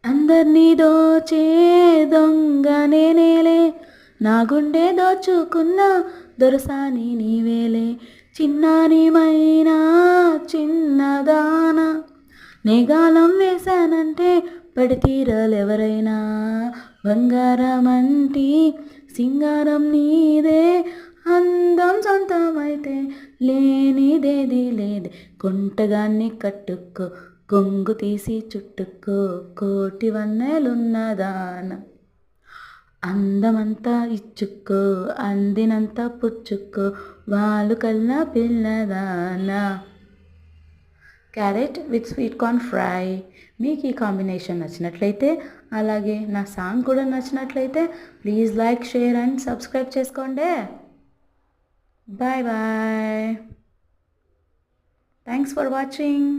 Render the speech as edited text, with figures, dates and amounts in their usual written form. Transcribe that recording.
అందరినీ దోచే దొంగ నేనేలే, నా గుండె దోచుకున్న దొరసాని నీవేలే. చిన్నానిమైనా చిన్నదాన, నేగాలం వేశానంటే పడితీరలెవరైనా. బంగారమంటి సింగారం నీదే, అందం సొంతమైతే లేనిదేది లేదే. కొంటగాన్ని కట్టుకో, కొంగు తీసి చుట్టుకో, కోటి వన్నెలున్నదాన. అందమంతా ఇచ్చుకో, అందినంత పుచ్చుకో, వాళ్ళు కల్ల పిల్లదానా. Carrot with sweet corn fry. మీకు ఈ కాంబినేషన్ నచ్చినట్లయితే, అలాగే నా సాంగ్ కూడా నచ్చినట్లయితే please like, share and subscribe చేసుకోండి. Bye bye. Thanks for watching.